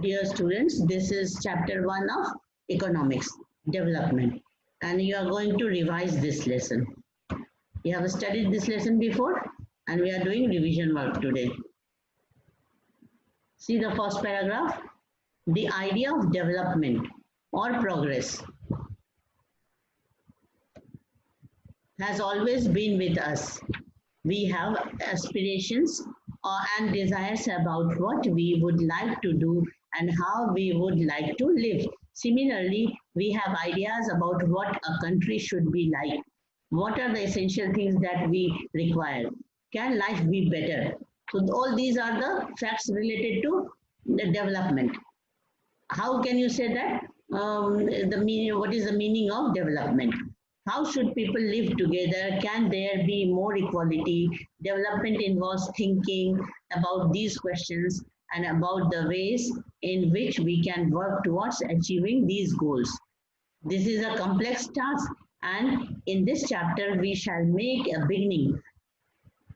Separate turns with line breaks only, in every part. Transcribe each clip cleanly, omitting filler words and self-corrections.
Dear students, this is chapter 1 of economics, development, and you are going to revise this lesson. You have studied this lesson before and we are doing revision work today. See the first paragraph. The idea of development or progress has always been with us. We have aspirations and desires about what we would like to do and how we would like to live. Similarly, we have ideas about what a country should be like. What are the essential things that we require? Can life be better? So all these are the facts related to the development. How can you say that? The meaning, what is the meaning of development? How should people live together? Can there be more equality? Development involves thinking about these questions and about the ways in which we can work towards achieving these goals. This is a complex task, and in this chapter, we shall make a beginning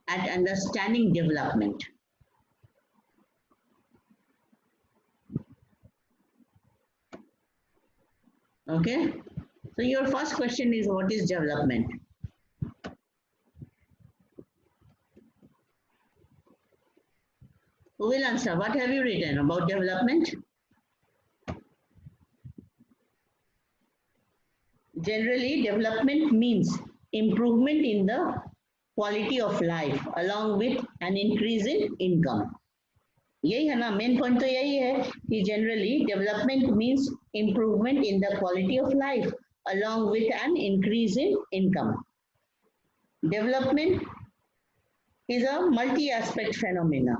at understanding development. Okay? So your first question is, what is development? Who will answer? What have you written about development? Generally, development means improvement in the quality of life along with an increase in income. यही है ना, main point तो यही है कि generally development means improvement in the quality of life along with an increase in income. Development is a multi-aspect phenomena.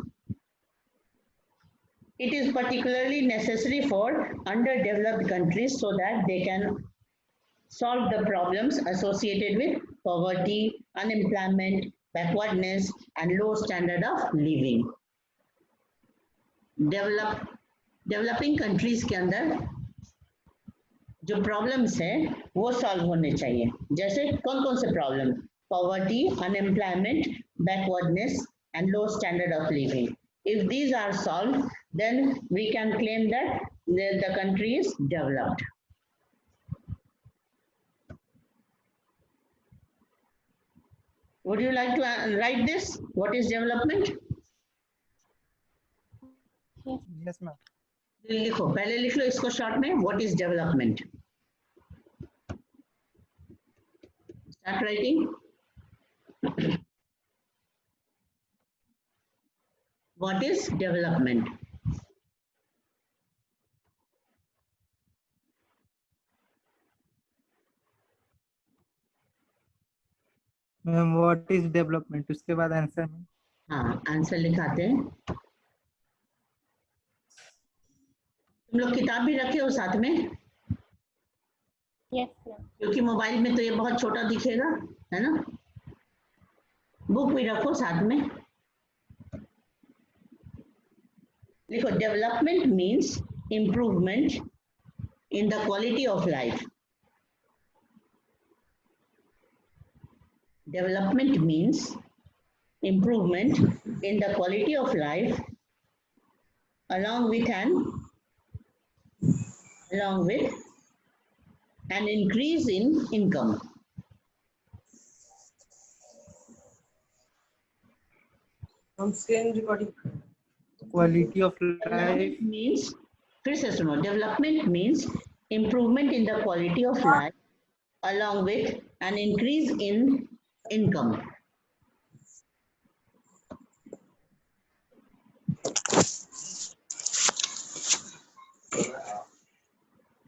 It is particularly necessary for underdeveloped countries so that they can solve the problems associated with poverty, unemployment, backwardness, and low standard of living. Developing countries के अंदर जो problems है वो solve होने चाहिए. जैसे कौन कौन से problem? Poverty, unemployment, backwardness and low standard of living. If these are solved, then we can claim that the country is developed. Would you like to write this? What is development?
Yes, ma'am.
लिखो, पहले लिख लो इसको short में. What is development? Start writing. What is development?
Ma'am, what is development? उसके बाद answer में.
हाँ, answer लिखाते हैं. तुम लोग किताब भी रखे हो साथ में?
Yes, ma'am.
क्योंकि मोबाइल में तो ये बहुत छोटा दिखेगा, है ना? बुक भी रखो साथ में. देखो, development means improvement in the quality of life. Development means improvement in the quality of life along with an increase in income.
हम screen recording.
Quality of life.
Development means, फिर से सुनो, development means improvement in the quality of life along with an increase in income.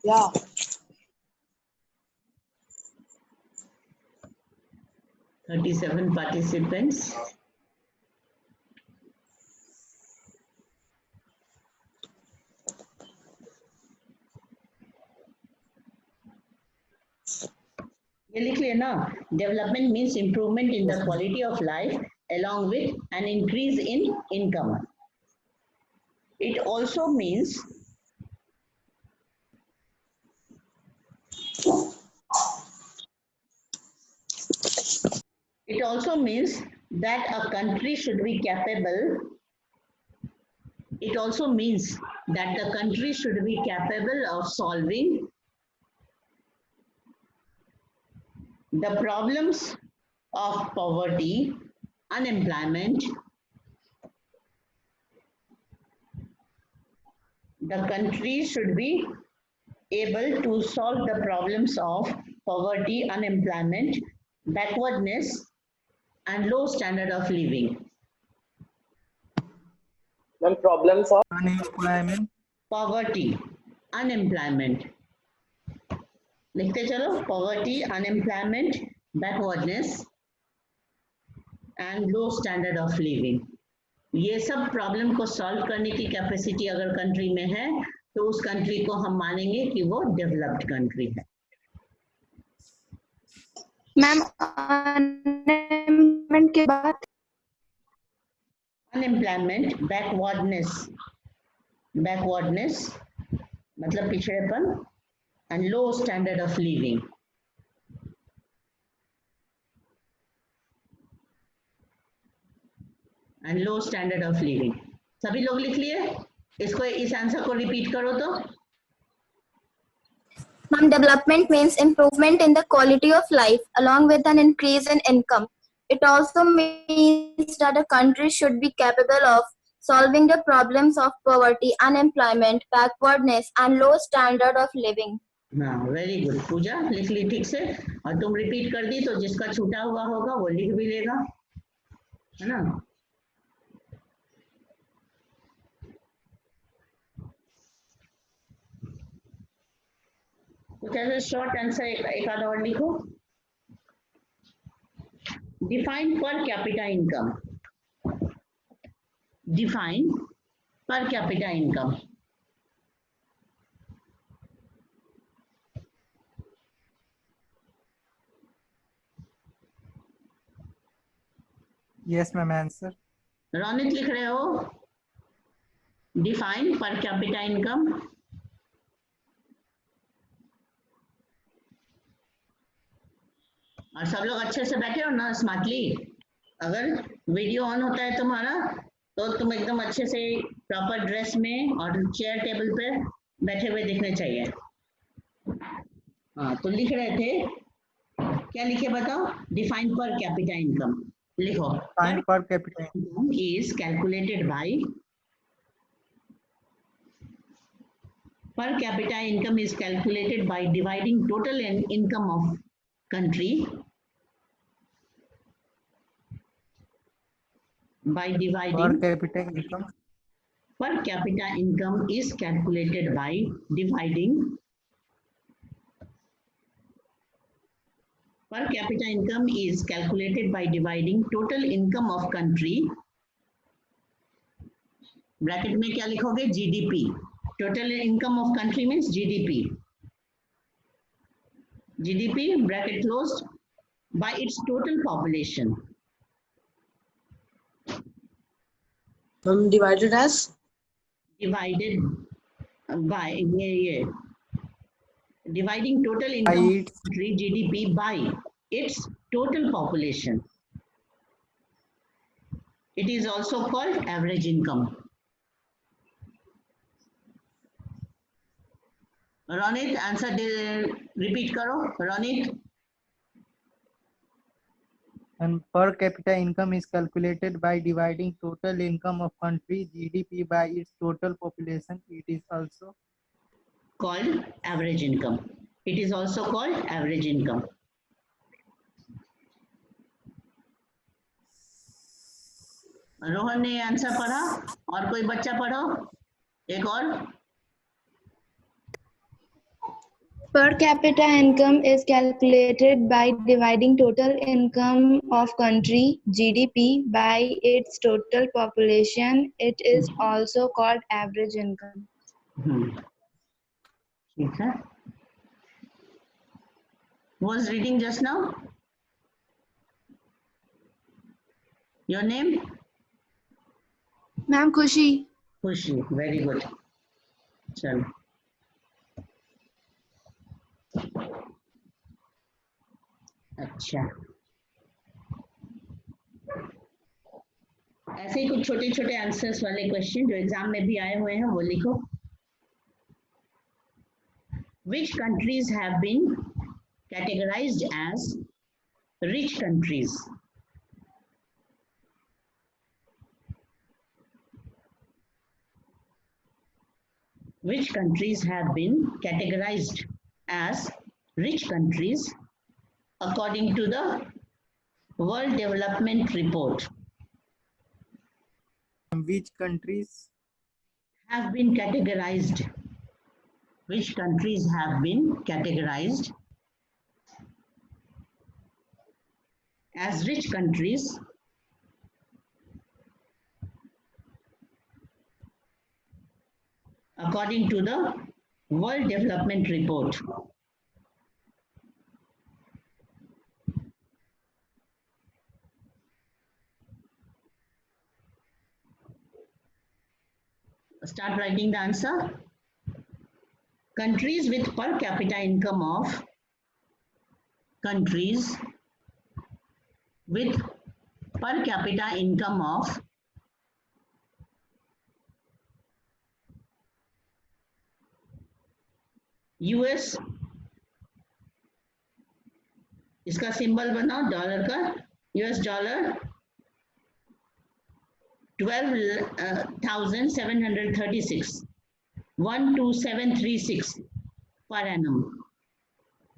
Yeah.
Thirty-seven participants. ये लिख लिया ना. Development means improvement in the quality of life along with an increase in income. It also means that a country should be capable it also means that the country should be capable of solving the problems of poverty, unemployment. The country should be able to solve the problems of poverty, unemployment, backwardness, and low standard of living.
Ma'am, problems of
Unemployment.
Poverty, unemployment. लिखते चलो, poverty, unemployment, backwardness, and low standard of living. ये सब problem को solve करने की capacity अगर country में है तो उस कंट्री को हम मानेंगे कि वो डेवलप्ड कंट्री है.
मैम अनएम्प्लॉयमेंट के बाद
अनएम्प्लॉयमेंट, बैकवर्डनेस मतलब पिछड़ेपन, and low standard of living. And low standard of living. सभी लोग लिख लिए? इसको, इस आंसर को रिपीट करो तो.
Ma'am, development means improvement in the quality of life along with an increase in income. It also means that a country should be capable of solving the problems of poverty, unemployment, backwardness, and low standard of living.
हाँ, very good. पूजा लिख ली ठीक से, और तुम repeat कर दी तो जिसका छूटा हुआ होगा वो लिख भी लेगा, है ना. कुछ ऐसे शॉर्ट आंसर एक आधा और लिखो. डिफाइन पर कैपिटा इनकम. डिफाइन पर capita income.
Yes, ma'am. Answer.
Ronit लिख रहे हो? डिफाइन पर कैपिटा इनकम. और सब लोग अच्छे से बैठे हो ना स्मार्टली. अगर वीडियो ऑन होता है तुम्हारा तो तुम एकदम अच्छे से प्रॉपर ड्रेस में और चेयर टेबल पे बैठे हुए दिखने चाहिए. हाँ, तो लिख रहे थे, क्या लिखे बताओ? डिफाइन पर कैपिटा इनकम लिखो.
Fine per capita.
Income is calculated by, per capita income is calculated by dividing total income of country by
Per
dividing.
capita income.
Per capita income is calculated by dividing. Per capita income is calculated by dividing total income of country. Bracket में क्या लिखोगे? GDP. Total income of country means GDP. GDP bracket closed by its total population.
divided as
Divided by dividing total income of
its
country GDP by its total population. It is also called average income. Ronit, answer repeat करो. Ronit.
and per capita income is calculated by dividing total income of country GDP by its total population. It is also
Called average income. It is also called average income. Rohan ने answer पढ़ा, और कोई बच्चा पढ़ो, एक और.
Per capita income is calculated by dividing total income of country GDP by its total population. It is also called average income.
ठीक है. Was reading just now? Your name?
Ma'am, Khushi.
खुशी. Very good. चलो. अच्छा, ऐसे ही कुछ छोटे छोटे answers वाले क्वेश्चन जो एग्जाम में भी आए हुए हैं वो लिखो. Which countries have been categorized as rich countries? Which countries have been categorized as rich countries according to the World Development Report?
Which countries
Have been categorized? Which countries have been categorized as rich countries according to the World Development Report? Start writing the answer. Countries with per capita income of countries with per capita income of US, इसका symbol बनाओ dollar का, US dollar 12,736 12736 per annum.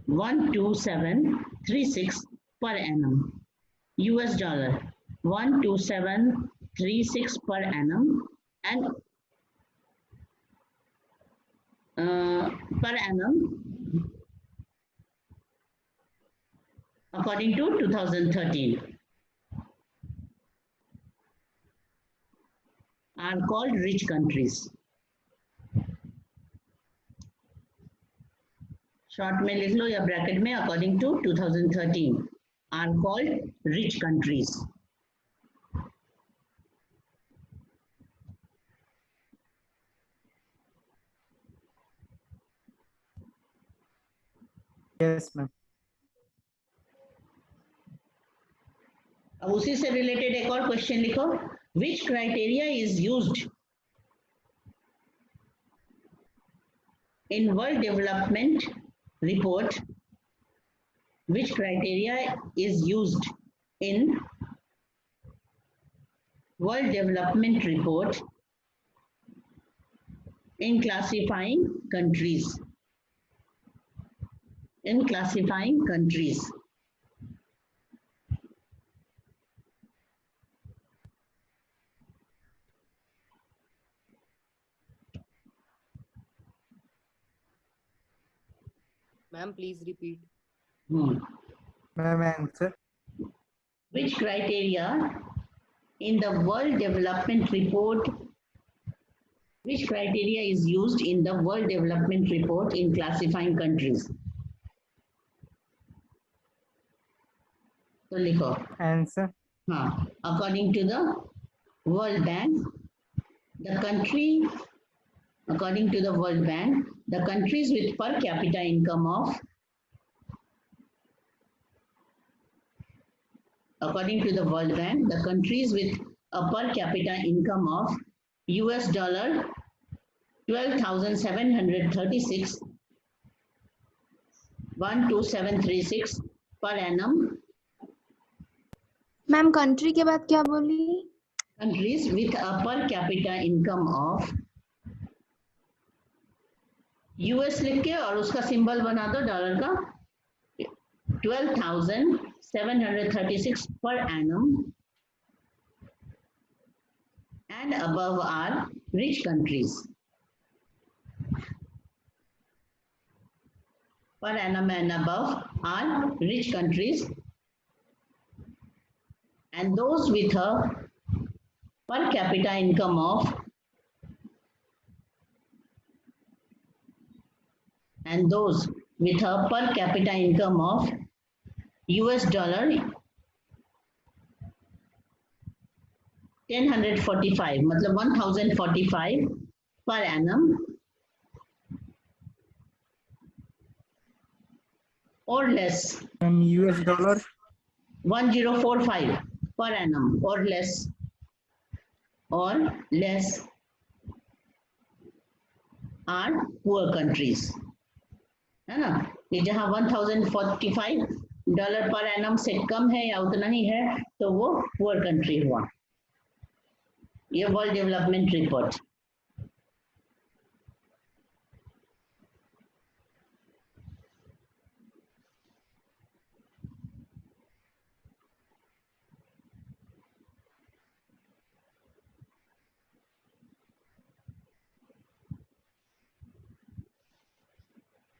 12736 per annum. US dollar 12736 per annum and per annum according to 2013 are called rich countries. Short में लिख लो या bracket में according to 2013 are called rich countries.
yes ma'am.
अब उसी से रिलेटेड एक और क्वेश्चन लिखो. Which criteria is used in world development report? Which criteria is used in World Development Report in classifying countries? In classifying countries.
Ma'am, please repeat.
Ma'am, answer.
Which criteria in the World Development Report, which criteria is used in the World Development Report in classifying countries? तो लिखो.
Answer.
हाँ, according to the World Bank, the country, according to the World Bank, the countries with per capita income of, according to the World Bank, the countries with a per capita income of US dollar 12,736 12736 per annum.
Ma'am country के बाद क्या बोली?
Countries with a per capita income of US लिख के और उसका symbol बना दो डॉलर का 12,736 per annum and above are rich countries. Per annum and above are rich countries, and those with a per capita income of US dollar 1045 मतलब 1045 per annum or less.
US dollar
1045 per annum or less. or less are poor countries. है ना? ये जहाँ $1045 per annum से कम है या उतना ही है तो वो पुअर कंट्री हुआ. ये world development report.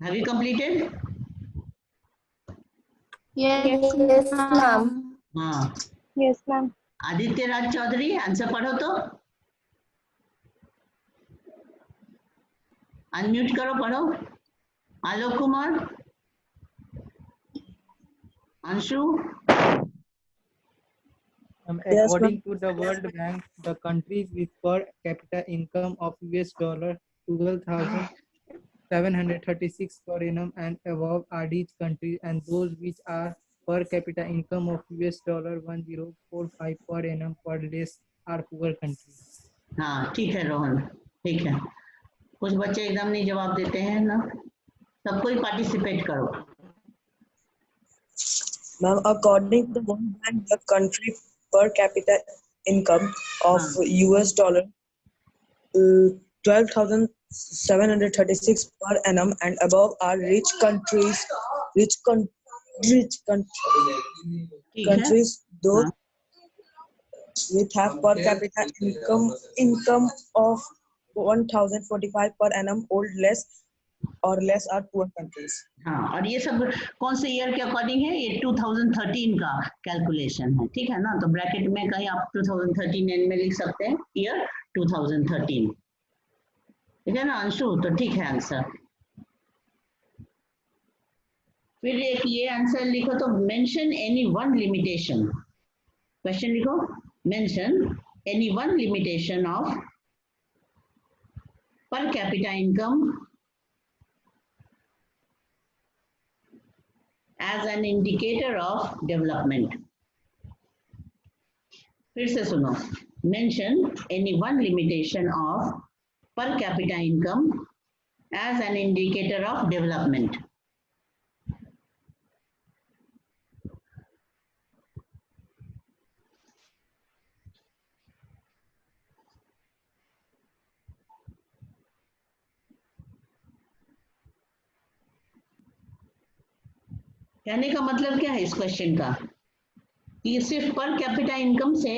Have you completed?
Yes, ma'am.
हाँ.
Yes, ma'am.
Aditya Raj Chaudhary answer पढ़ो तो. अनम्यूट करो, पढ़ो. Alok Kumar, Anshu.
According to the World Bank, the countries with per capita income of $12,736 per annum and above are rich countries, and those which are per capita income of $1045 per annum per less are poor countries.
हाँ ठीक है रोहन, ठीक है. कुछ बच्चे एकदम नहीं जवाब देते हैं ना. सबको ही पार्टिसिपेट करो.
Ma'am, according to the World Bank, the country per capita income of US dollar 12,736 per annum and above are rich countries.
ठीक है.
Countries those
हाँ.
with have per capita income of 1,045 per annum or less are poor countries.
हाँ, और ये सब कौन से year के अकॉर्डिंग है? ये 2013 का कैलकुलेशन है. ठीक है ना? तो ब्रैकेट में कहीं आप 2013 एंड में लिख सकते हैं ईयर 2013. ठीक है ना अंशु? तो ठीक है आंसर. फिर एक ये आंसर लिखो तो mention any one limitation. Question लिखो, mention any one limitation of per capita income as an indicator of development. फिर से सुनो, mention any one limitation of per capita income as an indicator of development. कहने का मतलब क्या है इस क्वेश्चन का? कि सिर्फ पर कैपिटा इनकम से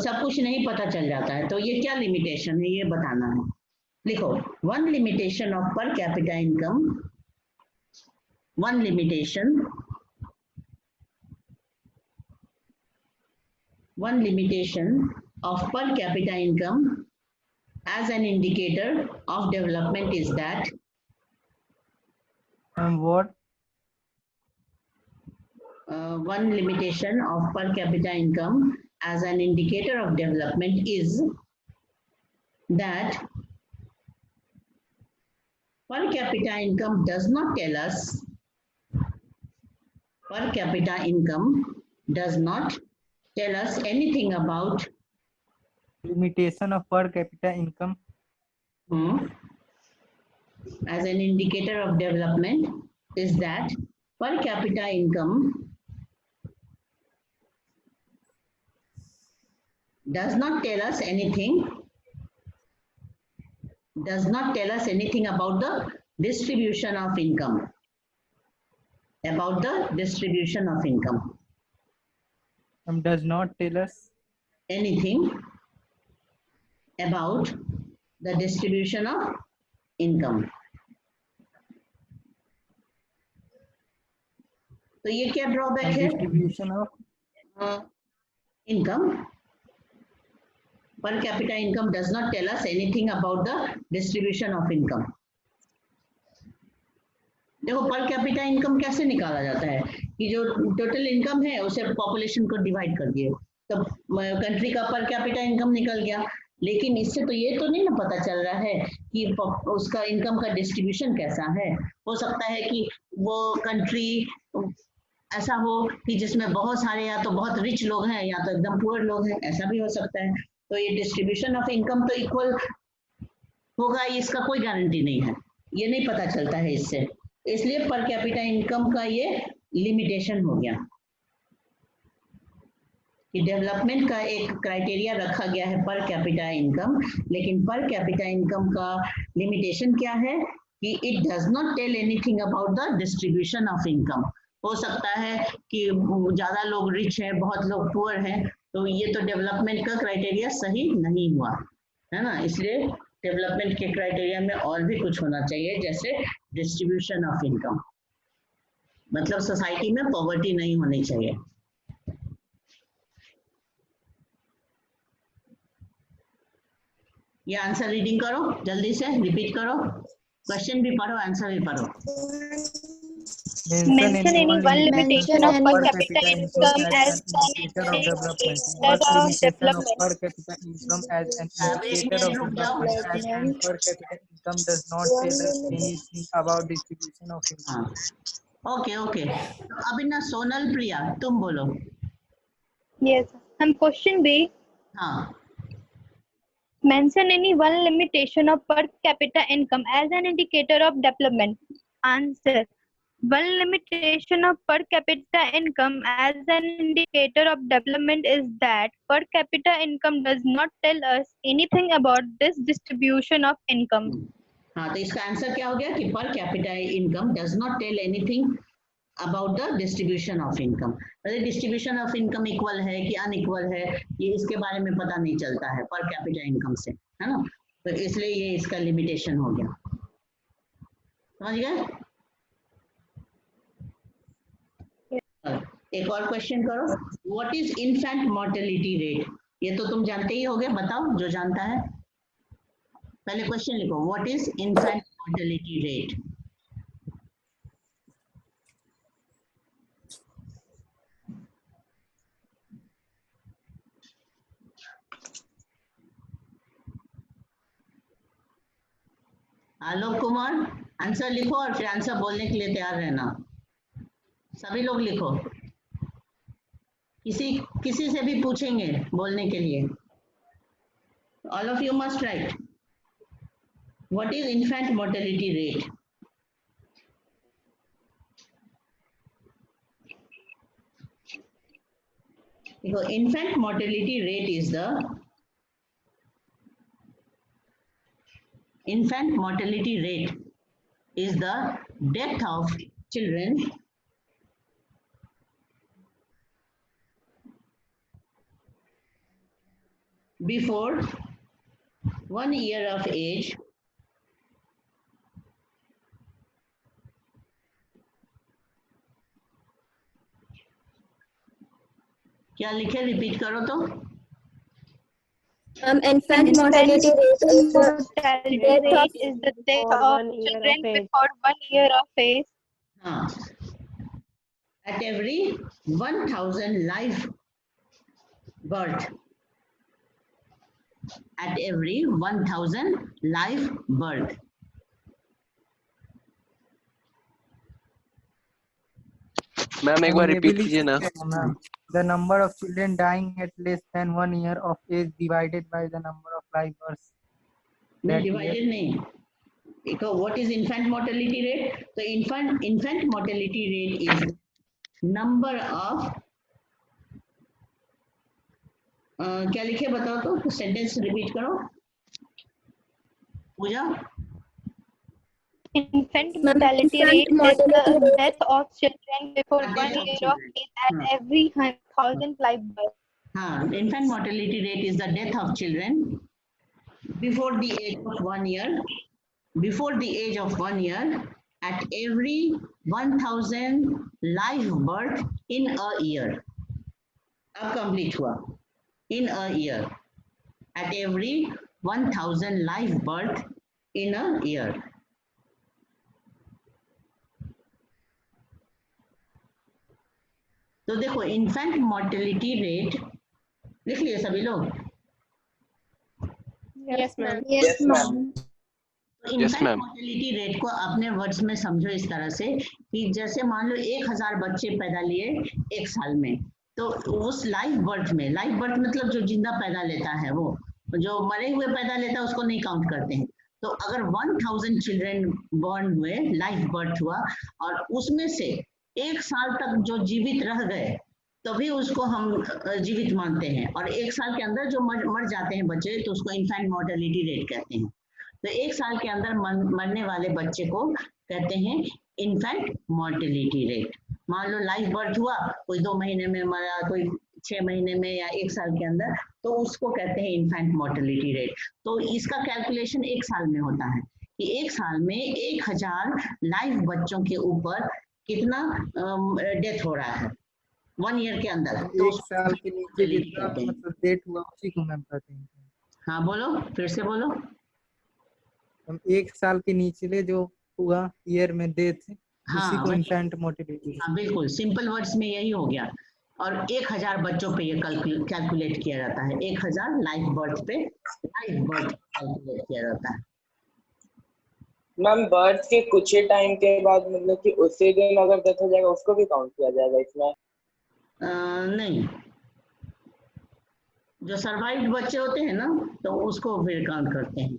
सब कुछ नहीं पता चल जाता है. तो ये क्या लिमिटेशन है ये बताना है. लिखो, one limitation of per capita income, one limitation of per capita income as an indicator of development is that.
What?
One limitation of per capita income as an indicator of development is that per capita income does not tell us, per capita income does not tell us anything about
Limitation of per capita income
as an indicator of development is that per capita income does not tell us anything about the distribution of income. About the distribution of income.
Does not tell us
anything about the distribution of income. तो ये क्या drawback है?
distribution of
income. Per capita income does not tell us anything about the distribution of income. देखो पर capita income कैसे निकाला जाता है कि जो टोटल इनकम है उसे पॉपुलेशन को डिवाइड कर दिए तो कंट्री का पर कैपिटा इनकम निकल गया. लेकिन इससे तो ये तो नहीं ना पता चल रहा है कि उसका इनकम का डिस्ट्रीब्यूशन कैसा है. हो सकता है कि वो कंट्री ऐसा हो कि जिसमें बहुत सारे या तो बहुत रिच लोग हैं या तो एकदम पुअर लोग हैं, ऐसा भी हो सकता है. तो ये डिस्ट्रीब्यूशन ऑफ इनकम तो इक्वल होगा, इसका कोई गारंटी नहीं है, ये नहीं पता चलता है इससे, इसलिए पर कैपिटा इनकम का ये लिमिटेशन हो गया कि डेवलपमेंट का एक क्राइटेरिया रखा गया है पर कैपिटा इनकम, लेकिन पर कैपिटा इनकम का लिमिटेशन क्या है कि it does not tell anything about the distribution of income. हो सकता है कि ज्यादा लोग रिच हैं, बहुत लोग पुअर हैं, तो ये तो डेवलपमेंट का क्राइटेरिया सही नहीं हुआ है ना, इसलिए डेवलपमेंट के क्राइटेरिया में और भी कुछ होना चाहिए, जैसे डिस्ट्रीब्यूशन ऑफ इनकम, मतलब सोसाइटी में पॉवर्टी नहीं होनी चाहिए। ये आंसर रीडिंग करो, जल्दी से रिपीट करो, क्वेश्चन भी पढ़ो, आंसर भी पढ़ो।
Mention any one limitation of per
per
capita income as an indicator of development. What limitation of per capita income as an indicator of development, and per capita income does not tell us anything about distribution of income.
Okay okay, अभी ना सोनल प्रिया तुम बोलो।
Yes. And question B,
हाँ,
mention any one limitation of per capita income as an indicator of development. Answer. One limitation of per capita income as an indicator of development is that per capita income does not tell us anything about this distribution of income.
हाँ, तो इसका answer क्या हो गया कि per capita income does not tell anything about the distribution of income, मतलब distribution of income equal है कि अनइक्वल है, ये इसके बारे में पता नहीं चलता है पर कैपिटा इनकम से, है ना, तो इसलिए ये इसका लिमिटेशन हो गया, समझ गए। एक और क्वेश्चन करो, what is infant mortality rate, ये तो तुम जानते ही होगे, बताओ जो जानता है, पहले क्वेश्चन लिखो, what is infant mortality rate. Alok Kumar answer लिखो और फिर आंसर बोलने के लिए तैयार रहना, सभी लोग लिखो, किसी से भी पूछेंगे बोलने के लिए, all of you must write what is infant mortality rate. देखो, infant mortality rate is the infant mortality rate is the death of children before 1 year of age क्या लिखे, रिपीट करो तो।
Infant mortality rate is the
Mortality
death of
rate is the death of children before 1 year of age.
हाँ, at every 1000 live birth, at every 1000 live birth,
ma'am एक बार repeat कीजिए ना।
The number of children dying at less than 1 year of age divided by the number of live births.
नहीं divided नहीं, देखो what is infant mortality rate, तो infant mortality rate is number of क्या लिखे बताओ तो, सेंटेंस रिपीट करो Puja.
Infant mortality rate is the death of children before 1 year of age at every 1000 live births.
हाँ, infant mortality rate is the death of children before the age of 1 year, before the age of 1 year at every 1000 live birth in a year। अब complete हुआ, in a year, at every 1000 live birth in a year। तो देखो infant mortality rate लिख लिए सभी लोग।
Yes, ma'am.
yes, ma'am.
Infant mortality rate को अपने वर्ड्स में समझो इस तरह से कि जैसे मान लो 1000 बच्चे पैदा लिए एक साल में, तो उस लाइव बर्थ में, लाइव बर्थ मतलब जो जिंदा पैदा लेता है, वो जो मरे हुए पैदा लेता है उसको नहीं काउंट करते हैं। तो अगर 1000 चिल्ड्रन बॉर्न हुए, लाइव बर्थ हुआ, और उसमें से 1 साल तक जो जीवित रह गए, तभी उसको हम जीवित मानते हैं। और 1 साल के अंदर जो मर जाते हैं बच्चे, तो उसको इन्फेंट मोर्टेलिटी रेट कहते हैं। तो 1 साल के अंदर मरने वाले बच्चे को कहते हैं इन्फेंट मोर्टेलिटी रेट। मान लो लाइव बर्थ हुआ, कोई 2 महीने में मरा, कोई 6 महीने में, या 1 साल के अंदर, तो उसको कहते हैं इन्फेंट मोर्टेलिटी रेट। तो इसका कैलकुलेशन 1 साल में होता है कि 1 साल में 1000 लाइव बच्चों के ऊपर कितना डेथ हो रहा है 1 ईयर के अंदर। तो
1 साल के नीचे जितना मतलब डेथ हुआ उसी को मैम कहते हैं।
हाँ बोलो, फिर से बोलो।
हम 1 साल के निचले जो हुआ ईयर में डेथ,
हाँ,
उसी को इन्फेंट मोर्टेलिटी।
हाँ बिल्कुल, सिंपल वर्ड्स में यही हो गया। और 1000 बच्चों पे ये कैलकुलेट किया जाता है। 1000 लाइव बर्थ पे लाइव बर्थ कैलकुलेट किया जाता है।
मैम बर्थ के कुछ ही टाइम के बाद मतलब कि उसी दिन अगर डेथ हो जाएगा उसको भी काउंट किया जाएगा इसमें?
नहीं, जो सर्वाइव्ड बच्चे होते हैं ना, तो उसको फिर काउंट करते हैं।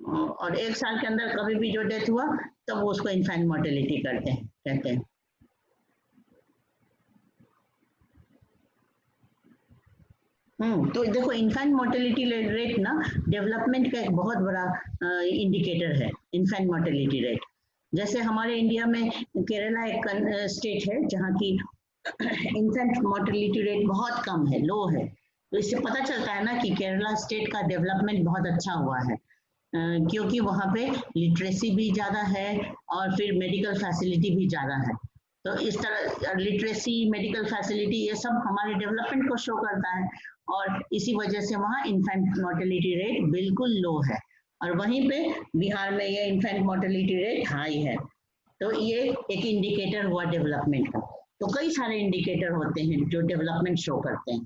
और 1 साल के अंदर कभी भी जो डेथ हुआ, तब तो उसको इन्फेंट मोर्टेलिटी कहते हैं। तो देखो, इन्फेंट मोर्टेलिटी रेट ना डेवलपमेंट का एक बहुत बड़ा इंडिकेटर है, इन्फेंट मोर्टेलिटी रेट। जैसे हमारे इंडिया में केरला एक स्टेट है जहाँ की इन्फेंट मोर्टेलिटी रेट बहुत कम है, लो है। तो इससे पता चलता है ना कि केरला स्टेट का डेवलपमेंट बहुत अच्छा हुआ है, क्योंकि वहाँ पे लिटरेसी भी ज़्यादा है और फिर मेडिकल फैसिलिटी भी ज़्यादा है। तो इस तरह लिटरेसी, मेडिकल फैसिलिटी, ये सब हमारे डेवलपमेंट को शो करता है, और इसी वजह से वहाँ इन्फेंट मोर्टेलिटी रेट बिल्कुल लो है। और वहीं पे बिहार में ये इन्फेंट मोर्टेलिटी रेट हाई है। तो ये एक इंडिकेटर हुआ डेवलपमेंट का। तो कई सारे इंडिकेटर होते हैं जो डेवलपमेंट शो करते हैं।